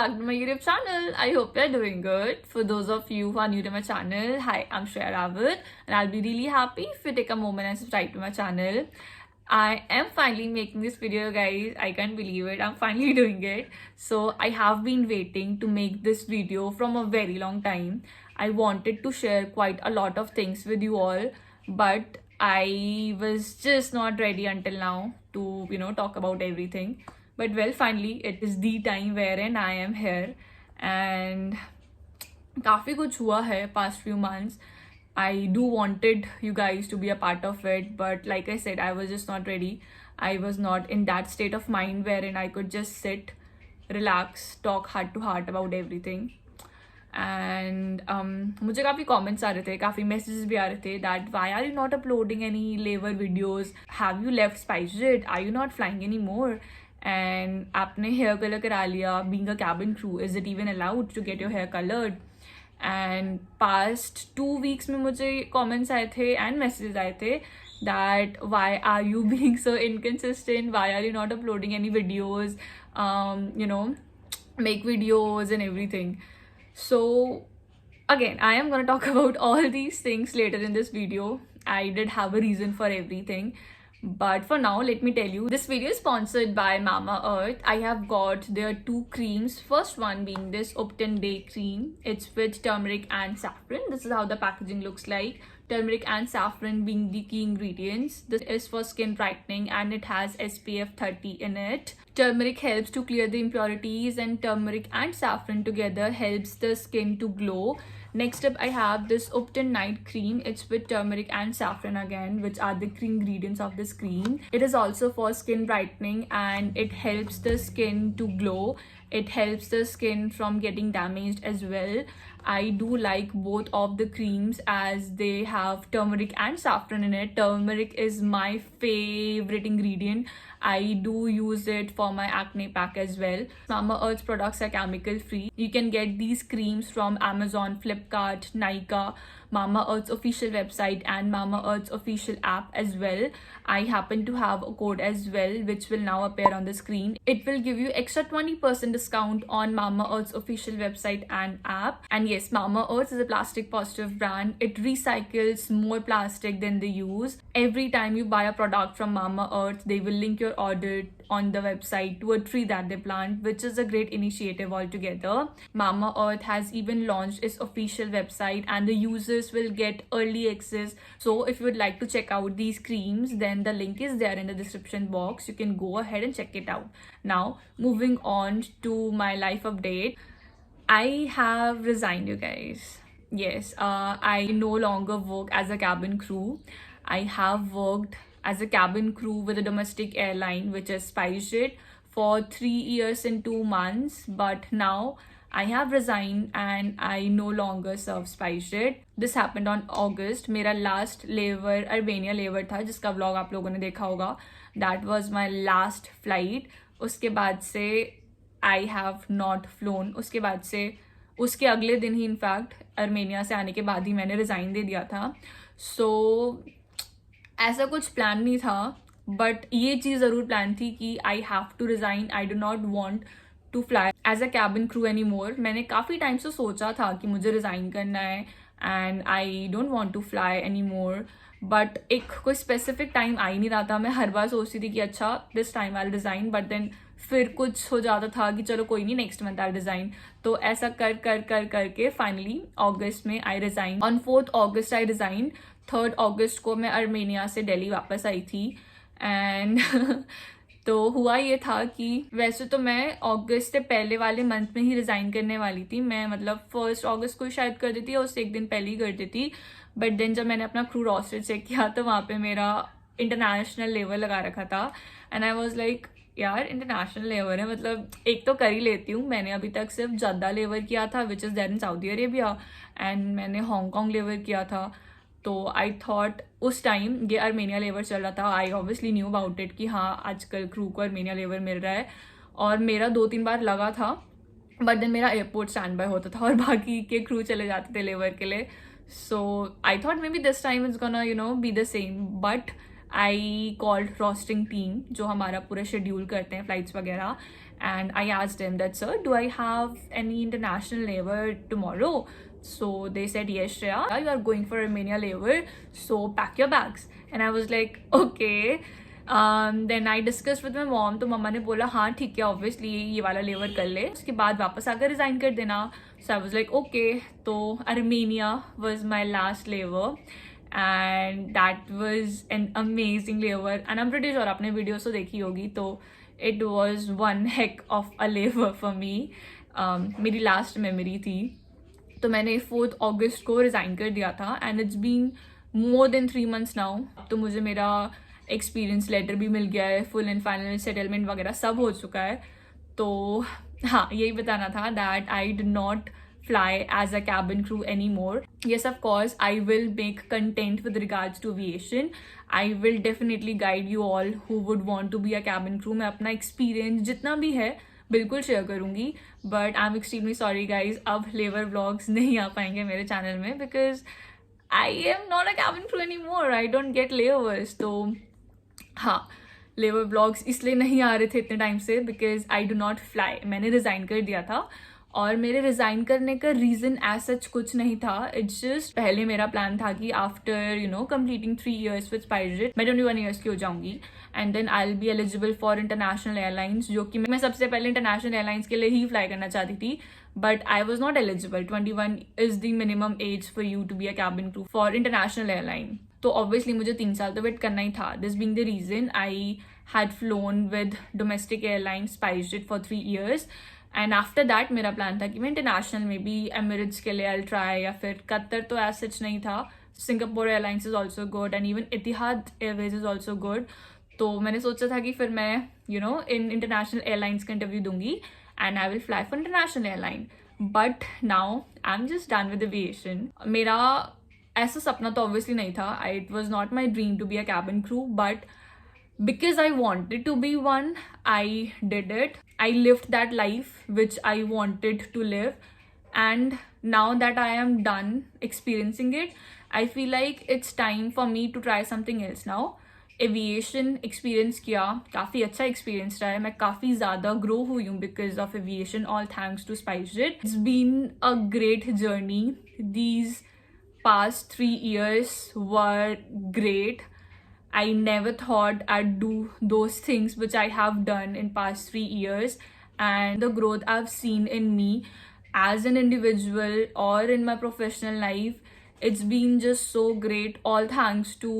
back to my YouTube channel. I hope you're doing good. For those of you who are new to my channel, hi, I'm Shreya Rawat, and I'll be really happy if you take a moment and subscribe to my channel. I am finally making this video, guys. I can't believe it. I'm finally doing it. So I have been waiting to make this video from a very long time. I wanted to share quite a lot of things with you all, but I was just not ready until now to, talk about everything. But well, finally, it is the time wherein I am here. And काफ़ी कुछ हुआ है past few months. I do wanted you guys to be a part of it, but like I said, I was just not ready. I was not in that state of mind wherein I could just sit, relax, talk heart to heart about everything. And मुझे काफ़ी comments आ रहे थे, काफ़ी messages भी आ रहे थे that why are you not uploading any labor videos? Have you left SpiceJet? Are you not flying anymore? And आपने hair color करा लिया, being a cabin crew, is it even allowed to get your hair colored? And past 2 weeks में मुझे comments आए थे and messages आए थे that why are you being so inconsistent? Why are you not uploading any videos? Make videos and everything. So again, I am gonna talk about all these things later in this video. I did have a reason for everything. But for now, let me tell you, this video is sponsored by Mamaearth. I have got their 2 creams. First one being this Upton Day cream. It's with turmeric and saffron. This is how the packaging looks like. Turmeric and saffron being the key ingredients. This is for skin brightening and it has SPF 30 in it. Turmeric helps to clear the impurities and turmeric and saffron together helps the skin to glow. Next up, I have this Upton Night Cream. It's with turmeric and saffron again, which are the key ingredients of this cream. It is also for skin brightening and it helps the skin to glow. It helps the skin from getting damaged as well. I do like both of the creams as they have turmeric and saffron in it. Turmeric is my favorite ingredient. I do use it for my acne pack as well. Mamaearth's products are chemical free. You can get these creams from Amazon, Flipkart, Nykaa, Mamaearth's official website and Mamaearth's official app as well. I happen to have a code as well which will now appear on the screen. It will give you extra 20% discount on Mamaearth's official website and app. And yes, Mamaearth is a plastic positive brand. It recycles more plastic than they use. Every time you buy a product from Mamaearth, they will link your order on the website to a tree that they plant, which is a great initiative altogether. Mamaearth has even launched its official website and the users will get early access. So if you would like to check out these creams, then the link is there in the description box. You can go ahead and check it out. Now, moving on to my life update. I have resigned, you guys. Yes, I no longer work as a cabin crew. I have worked as a cabin crew with a domestic airline, which is SpiceJet, for 3 years and 2 months. But now I have resigned and I no longer serve SpiceJet. This happened on August. मेरा last layover Armenia layover था जिसका vlog आप लोगों ने देखा होगा. That was my last flight. उसके बाद से I have not flown. उसके बाद से उसके अगले दिन ही इनफैक्ट अर्मेनिया से आने के बाद ही मैंने रिज़ाइन दे दिया था. सो ऐसा कुछ प्लान नहीं था, बट ये चीज़ ज़रूर प्लान थी कि I have to resign. I do not want to fly as a cabin crew any more. मैंने काफ़ी टाइम से सोचा था कि मुझे रिज़ाइन करना है and I don't want to fly any more, but एक कोई स्पेसिफिक टाइम आ ही नहीं रहा था. मैं हर बार सोचती थी कि अच्छा this time I resign, but then फिर कुछ हो जाता था कि चलो कोई नहीं, नेक्स्ट मंथ आई रिज़ाइन. तो ऐसा कर कर कर करके फाइनली अगस्त में I resign. On 4th August I resign. 3rd August को मैं अर्मेनिया से दिल्ली वापस आई थी. एंड तो हुआ ये था कि वैसे तो मैं अगस्त से पहले वाले मंथ में ही रिज़ाइन करने वाली थी. मैं मतलब 1st August को शायद कर देती और उससे 1 दिन पहले ही कर देती. बट देन जब मैंने अपना क्रू रोस्टर चेक किया तो वहाँ पे मेरा इंटरनेशनल लेवल लगा रखा था. एंड आई वॉज लाइक यार इंटरनेशनल लेवर है, मतलब एक तो कर ही लेती हूँ. मैंने अभी तक सिर्फ जद्दा लेवर किया था which is there in Saudi Arabia, and मैंने हांगकॉन्ग लेवर किया था. तो आई थॉट उस टाइम ये अर्मेनिया लेवर चल रहा था. I obviously knew about it कि हाँ आजकल क्रू को अर्मेनिया लेवर मिल रहा है. और मेरा 2-3 बार लगा था, बट देन मेरा एयरपोर्ट स्टैंड बाय होता था और बाकी के क्रू चले जाते थे लेवर के लिए. So I thought maybe this time is gonna be the same. But I called roasting team जो हमारा पूरा शेड्यूल करते हैं फ्लाइट्स वगैरह, and I asked them that, sir, do I have any international labor tomorrow? So they said, yes, Shreya, you are going for Armenia labor, so pack your bags. And I was like, okay. Then I discussed with my mom, तो मम्मा ने बोला हाँ ठीक है, obviously ये वाला लेवर कर ले, उसके बाद वापस आकर रिजाइन कर देना. So I was like, okay. तो Armenia was my last labor and that was an amazing labor and I'm pretty sure आपने वीडियोस तो देखी होगी, तो it was one heck of a labor for me. मेरी last memory थी. तो मैंने 4th August को रिज़ाइन कर दिया था and it's been more than 3 months now. तो मुझे मेरा एक्सपीरियंस लेटर भी मिल गया है, फुल एंड फाइनल सेटलमेंट वगैरह सब हो चुका है. तो हाँ, यही बताना था that I did not fly as a cabin crew anymore. Yes, of course, I will make content with regards to aviation. I will definitely guide you all who would want to be a cabin crew. मैं अपना experience जितना भी है बिल्कुल share करूँगी. But I'm extremely sorry guys, अब लेवर vlogs नहीं आ पाएंगे मेरे चैनल में because I am not a cabin crew anymore. I don't get layovers. तो हाँ, लेवर vlogs इसलिए नहीं आ रहे थे इतने टाइम से because I do not fly. मैंने रिज़ाइन कर दिया था और मेरे रिज़ाइन करने का रीज़न एज सच कुछ नहीं था. इट्स जस्ट पहले मेरा प्लान था कि after completing 3 years with SpiceJet मैं 21 years की हो जाऊंगी and then I will be eligible for international airlines, जो कि मैं सबसे पहले इंटरनेशनल एयरलाइंस के लिए ही फ्लाई करना चाहती थी. But I was not eligible. 21 is the minimum age for you to be a cabin crew for international airline. तो ऑब्वियसली मुझे 3 साल तो वेट करना ही था. This being the reason I had flown with domestic airline SpiceJet for 3 years. And after that मेरा plan था कि मैं इंटरनेशनल में भी एमिरेट्स के लिए आई ट्राई, या फिर कतर तो एज सच नहीं था. Singapore airlines is also good and even Etihad airways is also good. तो मैंने सोचा था कि फिर मैं इन इंटरनेशनल एयरलाइंस का इंटरव्यू दूंगी and I will fly for international airline. But now I am just done with aviation. मेरा ऐसा सपना तो ऑब्वियसली नहीं था. It was not my dream to be a cabin crew, but because I wanted to be one, I did it. I lived that life which I wanted to live, and now that I am done experiencing it, I feel like it's time for me to try something else now. Aviation experience किया, काफ़ी अच्छा experience रहा है. मैं काफ़ी ज़्यादा grow हुई हूँ because of aviation, all thanks to SpiceJet. It's been a great journey. These past 3 years were great. I never thought I'd do those things which I have done in past 3 years, and the growth I've seen in me as an individual or in my professional life, it's been just so great, all thanks to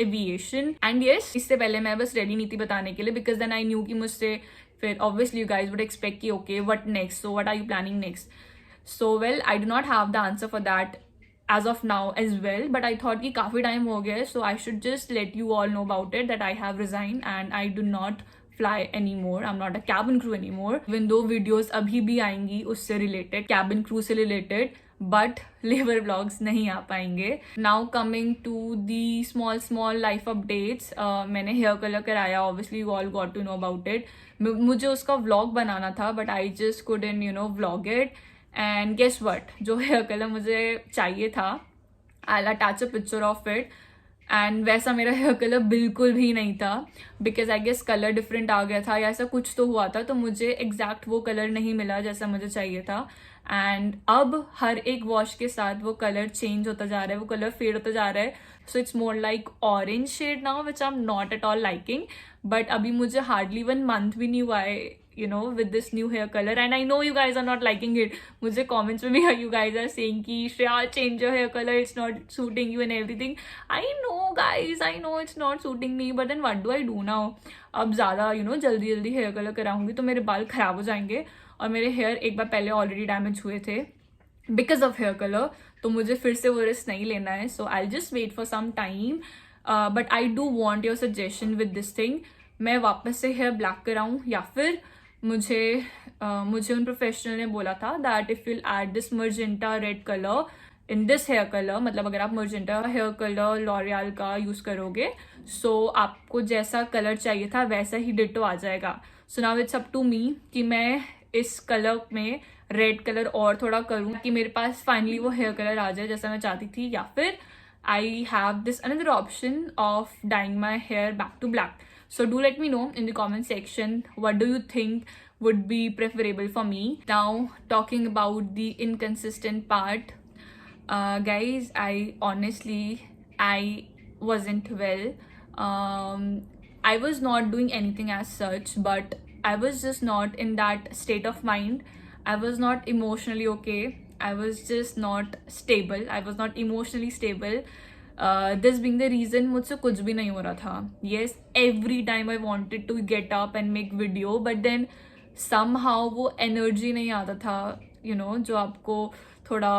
aviation. And yes, इससे पहले मैं बस ready नहीं थी बताने के लिए because then I knew कि मुझसे फिर obviously you guys would expect कि okay what next, so what are you planning next. So well, I do not have the answer for that as of now as well, but I thought कि काफ़ी time हो गया है, so I should just let you all know about it that I have resigned and I do not fly anymore. I'm not a cabin crew anymore. Even though videos अभी भी आएंगी उससे related, cabin crew से related, but labor vlogs नहीं आ पाएंगे. Now coming to the small life updates. मैंने hair color कराया, obviously you all got to know about it. मुझे उसका vlog बनाना था, but I just couldn't vlog it. And guess what, जो hair colour मुझे चाहिए था, I attach a picture of it, and वैसा मेरा हेयर कलर बिल्कुल भी नहीं था. Because I guess colour different आ गया था या ऐसा कुछ तो हुआ था, तो मुझे एग्जैक्ट वो कलर नहीं मिला जैसा मुझे चाहिए था. एंड अब हर एक वॉश के साथ वो कलर चेंज होता जा रहा है, वो कलर फेड होता जा रहा है. So it's more like orange shade now which I am not at all liking. But अभी मुझे हार्डली 1 month भी नहीं हुआ है with this new hair color, and I know you guys are not liking it. मुझे comments में भी you guys are saying कि Shreya, change your hair color, it's not suiting you and everything. I know guys, I know it's not suiting me, but then what do I do now? अब ज़्यादा जल्दी hair colour कराऊंगी तो मेरे बाल खराब हो जाएंगे, और मेरे हेयर एक बार पहले ऑलरेडी डैमेज हुए थे बिकॉज ऑफ हेयर कलर, तो मुझे फिर से वो रिस्क नहीं लेना है. So I just wait for some time, but I do want your suggestion with this thing. मैं वापस से हेयर ब्लैक कराऊँ, या फिर मुझे उन प्रोफेशनल ने बोला था that if you add this magenta red colour in this hair colour, मतलब अगर आप मर्जेंटा हेयर कलर लॉरियल का यूज़ करोगे, सो आपको जैसा कलर चाहिए था वैसा ही डिटो आ जाएगा. So now it's up to me कि मैं इस कलर में रेड कलर और थोड़ा करूँ कि मेरे पास फाइनली वो हेयर कलर आ जाए जैसा मैं चाहती थी, या फिर I have this another option of dyeing my hair back to black. So do let me know in the comment section, what do you think would be preferable for me. Now talking about the inconsistent part, guys, I wasn't well. I was not doing anything as such, but I was just not in that state of mind. I was not emotionally okay. I was just not stable. I was not emotionally stable. This being the reason, मुझसे कुछ भी नहीं हो रहा था. Yes, every time I wanted to get up and make video, but then somehow वो energy नहीं आता था, you know, जो आपको थोड़ा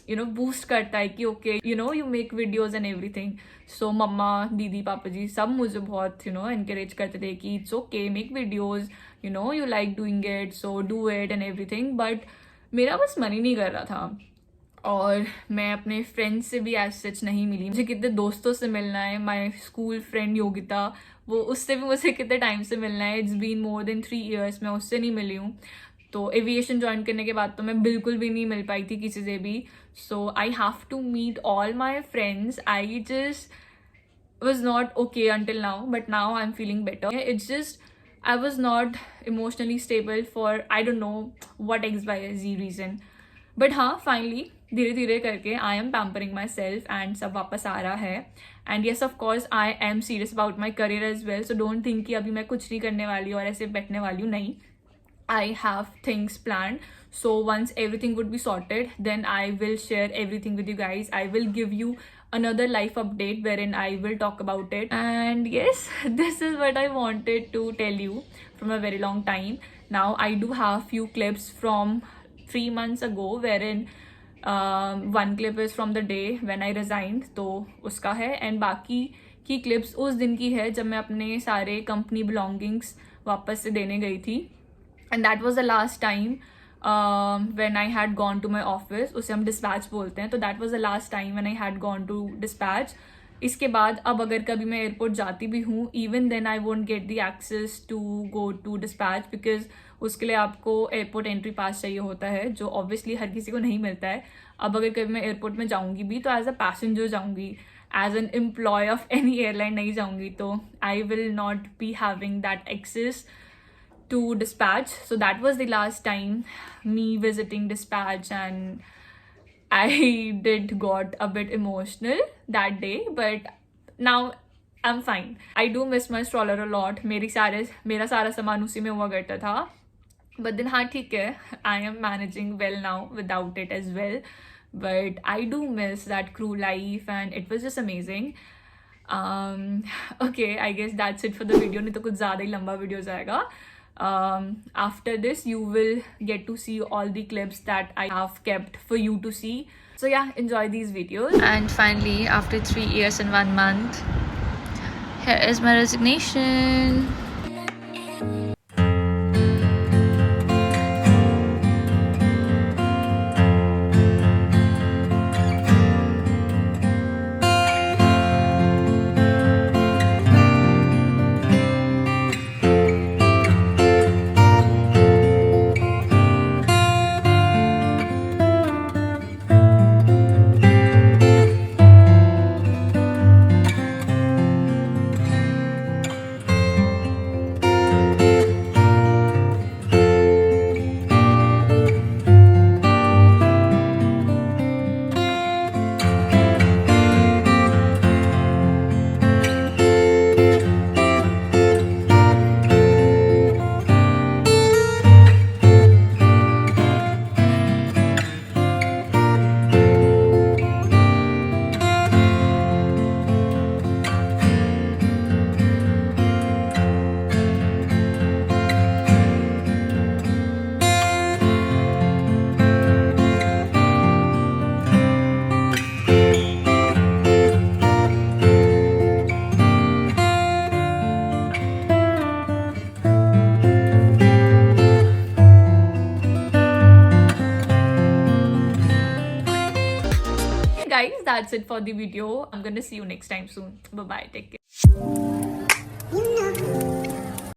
बूस्ट करता है कि okay you make videos and everything. So मम्मा, दीदी, पापा जी सब मुझे बहुत एनकरेज करते थे कि it's okay, make videos, you like doing it, so do it and everything. But मेरा बस मन ही नहीं कर रहा था. और मैं अपने फ्रेंड्स से भी एज सच नहीं मिली. मुझे कितने दोस्तों से मिलना है. माई स्कूल फ्रेंड योगिता, वो उससे भी मुझे कितने टाइम से मिलना है. It's been more than 3 years मैं उससे नहीं मिली हूँ. तो एविएशन ज्वाइन करने के बाद तो मैं बिल्कुल भी नहीं मिल पाई थी किसी से भी. So I have to meet all my friends. I just was not okay until now, but now I'm feeling better. It's just I was not emotionally stable for I don't know what XYZ reason. But हाँ, finally धीरे धीरे करके I am pampering my self and सब वापस आ रहा है. And yes, of course I am serious about my career as well. So don't think कि अभी मैं कुछ नहीं करने वाली हूँ और ऐसे बैठने वाली हूँ. नहीं, I have things planned. So once everything would be sorted, then I will share everything with you guys. I will give you another life update wherein I will talk about it. And yes, this is what I wanted to tell you from a very long time. Now I do have few clips from 3 months ago wherein one clip is from the day when I resigned, तो उसका है. And बाकी की clips उस दिन की है जब मैं अपने सारे company belongings वापस से देने गई थी. And that was the last time when I had gone to my office. उसे हम dispatch बोलते हैं. तो that was the last time when I had gone to dispatch. इसके बाद अब अगर कभी मैं एयरपोर्ट जाती भी हूँ, even then I won't get the access to go to dispatch because उसके लिए आपको एयरपोर्ट एंट्री पास चाहिए होता है, जो obviously हर किसी को नहीं मिलता है. अब अगर कभी मैं एयरपोर्ट में जाऊँगी भी तो एज अ पैसेंजर जाऊँगी, as an employee of any airline नहीं जाऊँगी. तो I will not be having that access to dispatch. So that was the last time me visiting dispatch, and I did got a bit emotional that day, but now I'm fine. I do miss my stroller a lot. मेरा सारा सामान उसी में हुआ करता था. But then हाँ, ठीक है, I am managing well now without it as well. But I do miss that crew life and it was just amazing. Okay, I guess that's it for the video. नहीं तो कुछ ज़्यादा ही लंबा video जाएगा. After this you will get to see all the clips that I have kept for you to see. So yeah, enjoy these videos. And finally, after 3 years and 1 month, here is my resignation. Guys, that's it for the video. I'm gonna see you next time soon. Bye bye, take care.